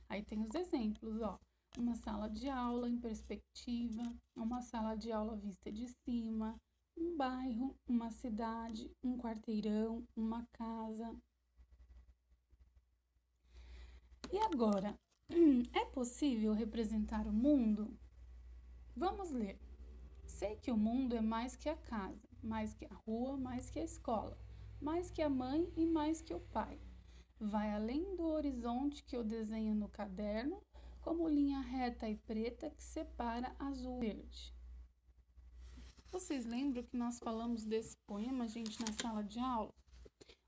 Aí tem os exemplos, ó. Uma sala de aula em perspectiva, uma sala de aula vista de cima, um bairro, uma cidade, um quarteirão, uma casa. E agora, é possível representar o mundo? Vamos ler. Sei que o mundo é mais que a casa, mais que a rua, mais que a escola, mais que a mãe e mais que o pai. Vai além do horizonte que eu desenho no caderno, como linha reta e preta que separa azul e verde. Vocês lembram que nós falamos desse poema, gente, na sala de aula?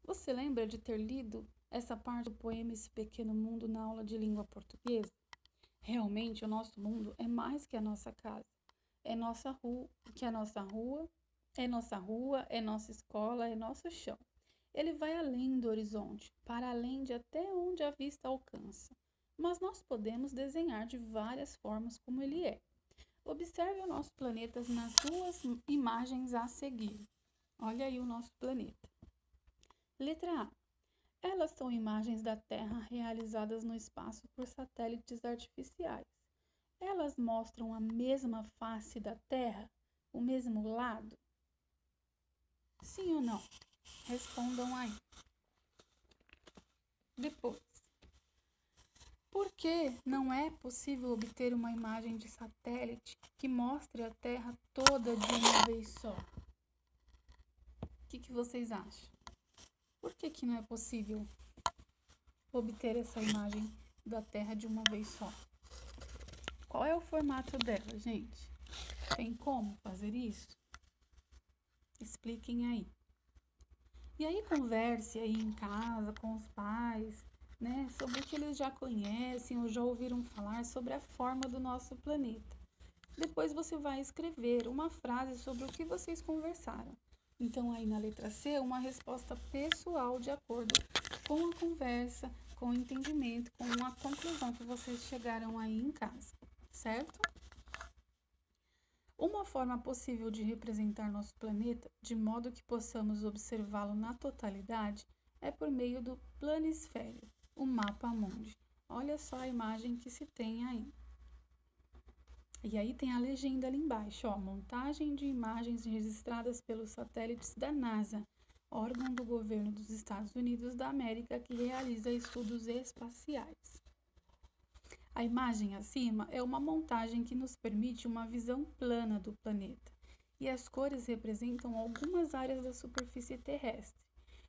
Você lembra de ter lido essa parte do poema Esse Pequeno Mundo na aula de língua portuguesa? Realmente, o nosso mundo é mais que a nossa casa. É nossa rua, que é nossa rua, é nossa escola, é nosso chão. Ele vai além do horizonte, para além de até onde a vista alcança. Mas nós podemos desenhar de várias formas como ele é. Observe o nosso planeta nas duas imagens a seguir. Olha aí o nosso planeta. Letra A. Elas são imagens da Terra realizadas no espaço por satélites artificiais. Elas mostram a mesma face da Terra, o mesmo lado? Sim ou não? Respondam aí. Depois, por que não é possível obter uma imagem de satélite que mostre a Terra toda de uma vez só? O que vocês acham? Por que não é possível obter essa imagem da Terra de uma vez só? Qual é o formato dela, gente? Tem como fazer isso? Expliquem aí. E aí converse aí em casa com os pais, né, sobre o que eles já conhecem ou já ouviram falar sobre a forma do nosso planeta. Depois você vai escrever uma frase sobre o que vocês conversaram. Então aí na letra C, uma resposta pessoal de acordo com a conversa, com o entendimento, com a conclusão que vocês chegaram aí em casa, certo? Uma forma possível de representar nosso planeta, de modo que possamos observá-lo na totalidade, é por meio do planisfério, o mapa mundi. Olha só a imagem que se tem aí. E aí tem a legenda ali embaixo, ó, montagem de imagens registradas pelos satélites da NASA, órgão do governo dos Estados Unidos da América que realiza estudos espaciais. A imagem acima é uma montagem que nos permite uma visão plana do planeta, e as cores representam algumas áreas da superfície terrestre.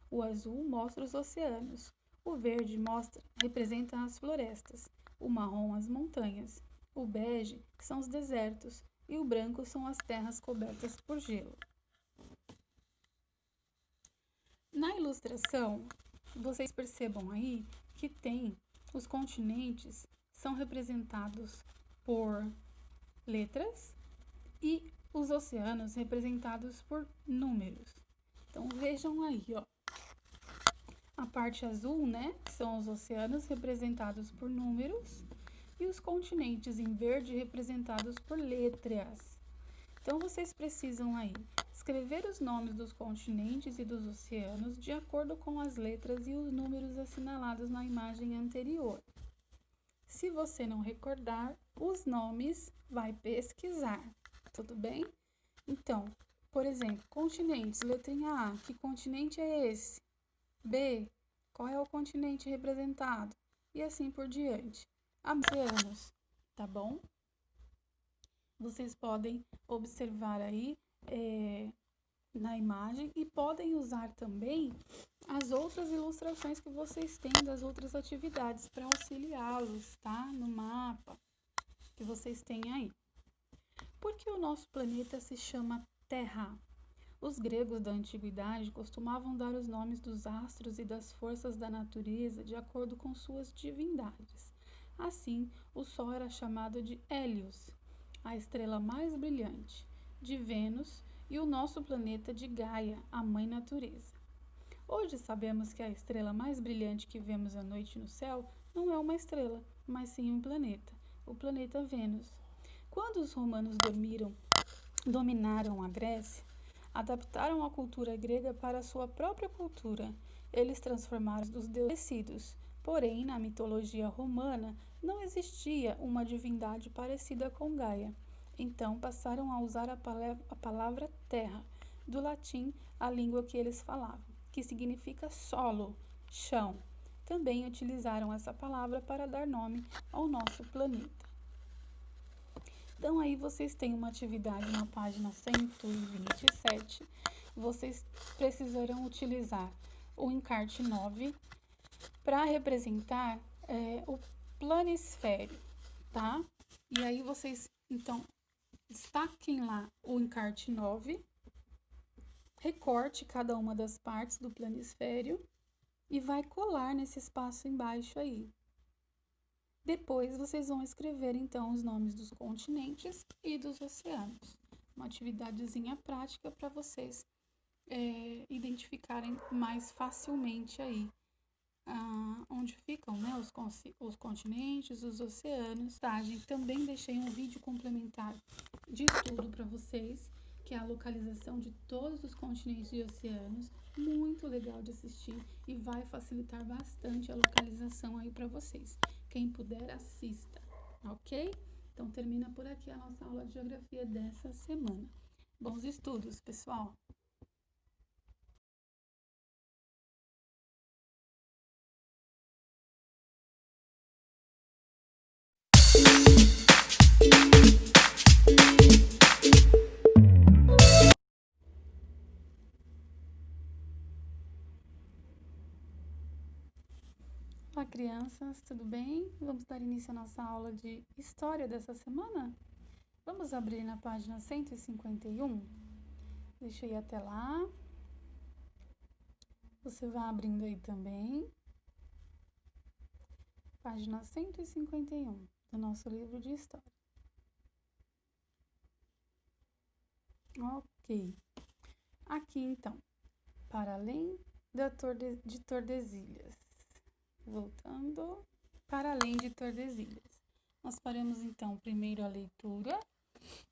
O azul mostra os oceanos, o verde representa as florestas, o marrom as montanhas, o bege são os desertos e o branco são as terras cobertas por gelo. Na ilustração, vocês percebam aí que tem os continentes são representados por letras e os oceanos representados por números. Então vejam aí, ó. A parte azul, né, são os oceanos representados por números e os continentes em verde representados por letras. Então vocês precisam aí escrever os nomes dos continentes e dos oceanos de acordo com as letras e os números assinalados na imagem anterior. Se você não recordar os nomes, vai pesquisar, tudo bem? Então, por exemplo, continentes, letrinha A, que continente é esse? B, qual é o continente representado? E assim por diante. Oceanos, tá bom? Vocês podem observar aí na imagem e podem usar também as outras ilustrações que vocês têm das outras atividades para auxiliá-los, tá? No mapa que vocês têm aí. Por que o nosso planeta se chama Terra? Os gregos da antiguidade costumavam dar os nomes dos astros e das forças da natureza de acordo com suas divindades. Assim, o Sol era chamado de Hélios, a estrela mais brilhante, de Vênus, e o nosso planeta de Gaia, a Mãe Natureza. Hoje sabemos que a estrela mais brilhante que vemos à noite no céu não é uma estrela, mas sim um planeta, o planeta Vênus. Quando os romanos dominaram a Grécia, adaptaram a cultura grega para a sua própria cultura. Eles transformaram os deuses. Porém, na mitologia romana, não existia uma divindade parecida com Gaia. Então, passaram a usar a palavra terra, do latim, a língua que eles falavam, que significa solo, chão. Também utilizaram essa palavra para dar nome ao nosso planeta. Então, aí vocês têm uma atividade na página 127. Vocês precisarão utilizar o encarte 9 para representar o planisfério, tá? E aí vocês, então, destaquem lá o encarte 9, recorte cada uma das partes do planisfério e vai colar nesse espaço embaixo aí. Depois vocês vão escrever então os nomes dos continentes e dos oceanos. Uma atividadezinha prática para vocês identificarem mais facilmente aí onde ficam, né, os continentes, os oceanos. Tá, gente, também deixei um vídeo complementar de tudo para vocês, que é a localização de todos os continentes e oceanos. Muito legal de assistir e vai facilitar bastante a localização aí para vocês. Quem puder, assista, ok? Então, termina por aqui a nossa aula de geografia dessa semana. Bons estudos, pessoal! Olá, crianças, tudo bem? Vamos dar início à nossa aula de história dessa semana? Vamos abrir na página 151. Deixa eu ir até lá. Você vai abrindo aí também. Página 151 do nosso livro de história. Ok. Aqui, então, para além de Tordesilhas. Voltando, para além de Tordesilhas. Nós faremos, então, primeiro a leitura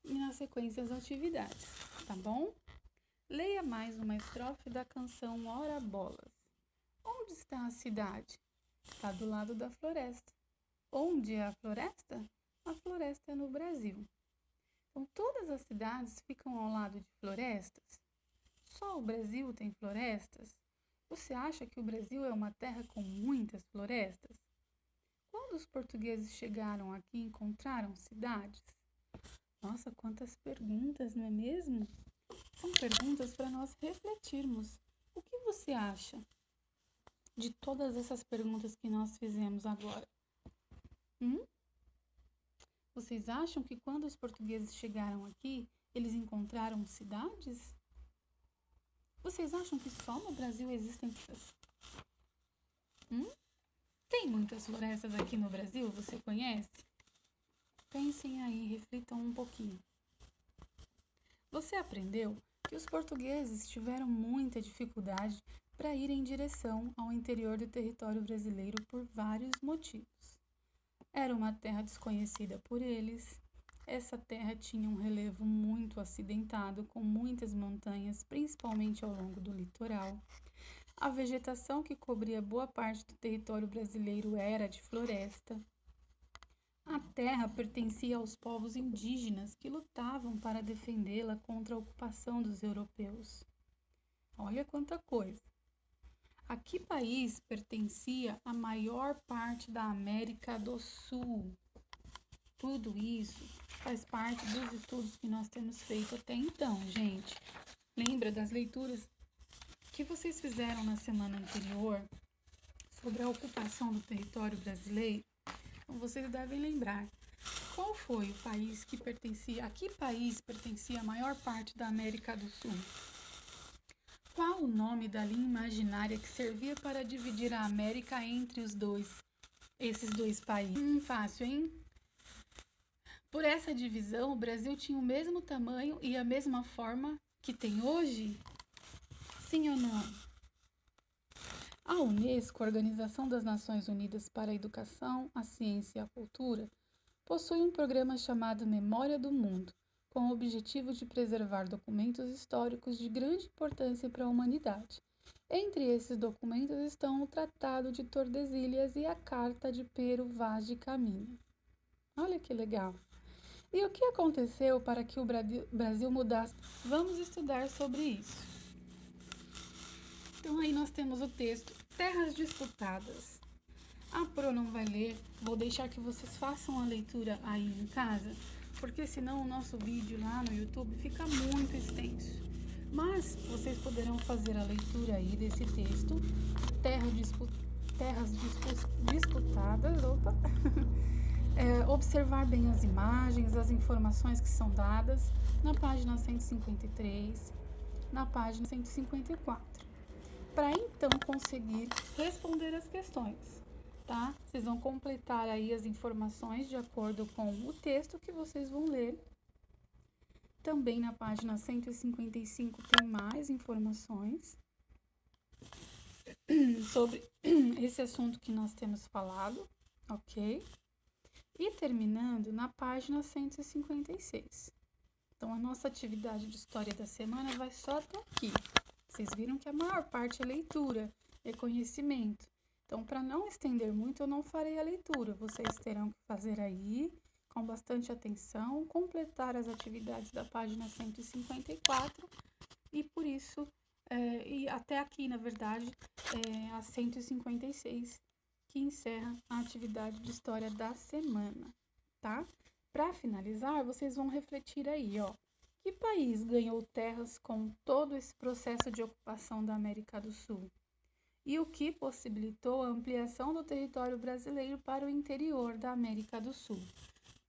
e, na sequência, as atividades, tá bom? Leia mais uma estrofe da canção Ora Bolas. Onde está a cidade? Está do lado da floresta. Onde é a floresta? A floresta é no Brasil. Então, todas as cidades ficam ao lado de florestas? Só o Brasil tem florestas? Você acha que o Brasil é uma terra com muitas florestas? Quando os portugueses chegaram aqui, encontraram cidades? Nossa, quantas perguntas, não é mesmo? São perguntas para nós refletirmos. O que você acha de todas essas perguntas que nós fizemos agora? Vocês acham que quando os portugueses chegaram aqui, eles encontraram cidades? Vocês acham que só no Brasil existem florestas? Tem muitas florestas aqui no Brasil? Você conhece? Pensem aí, reflitam um pouquinho. Você aprendeu que os portugueses tiveram muita dificuldade para ir em direção ao interior do território brasileiro por vários motivos. Era uma terra desconhecida por eles. Essa terra tinha um relevo muito acidentado, com muitas montanhas, principalmente ao longo do litoral. A vegetação que cobria boa parte do território brasileiro era de floresta. A terra pertencia aos povos indígenas que lutavam para defendê-la contra a ocupação dos europeus. Olha quanta coisa! A que país pertencia a maior parte da América do Sul? Tudo isso faz parte dos estudos que nós temos feito até então, gente. Lembra das leituras que vocês fizeram na semana anterior sobre a ocupação do território brasileiro? Então, vocês devem lembrar qual foi o país que pertencia, a que país pertencia a maior parte da América do Sul? Qual o nome da linha imaginária que servia para dividir a América entre esses dois países? Fácil, hein? Por essa divisão, o Brasil tinha o mesmo tamanho e a mesma forma que tem hoje? Sim ou não? A Unesco, a Organização das Nações Unidas para a Educação, a Ciência e a Cultura, possui um programa chamado Memória do Mundo, com o objetivo de preservar documentos históricos de grande importância para a humanidade. Entre esses documentos estão o Tratado de Tordesilhas e a Carta de Pero Vaz de Caminha. Olha que legal! E o que aconteceu para que o Brasil mudasse? Vamos estudar sobre isso. Então aí nós temos o texto Terras Disputadas. A Pro não vai ler, vou deixar que vocês façam a leitura aí em casa, porque senão o nosso vídeo lá no YouTube fica muito extenso. Mas vocês poderão fazer a leitura aí desse texto, Terras Disputadas, observar bem as imagens, as informações que são dadas na página 153, na página 154, para então conseguir responder as questões. Tá? Vocês vão completar aí as informações de acordo com o texto que vocês vão ler. Também na página 155 tem mais informações sobre esse assunto que nós temos falado, ok? E terminando na página 156. Então, a nossa atividade de história da semana vai só até aqui. Vocês viram que a maior parte é leitura, é conhecimento. Então, para não estender muito, eu não farei a leitura. Vocês terão que fazer aí, com bastante atenção, completar as atividades da página 154. E por isso, e até aqui, na verdade, a 156, que encerra a atividade de história da semana, tá? Para finalizar, vocês vão refletir aí, ó. Que país ganhou terras com todo esse processo de ocupação da América do Sul? E o que possibilitou a ampliação do território brasileiro para o interior da América do Sul?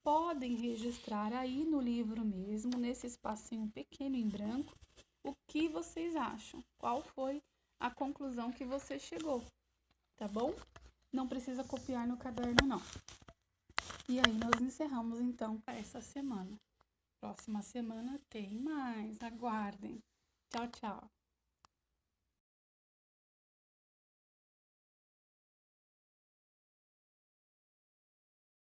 podem registrar aí no livro mesmo, nesse espacinho pequeno em branco, o que vocês acham, qual foi a conclusão que você chegou, tá bom? Não precisa copiar no caderno, não. E aí nós encerramos então para essa semana. Próxima semana tem mais, aguardem. Tchau, tchau.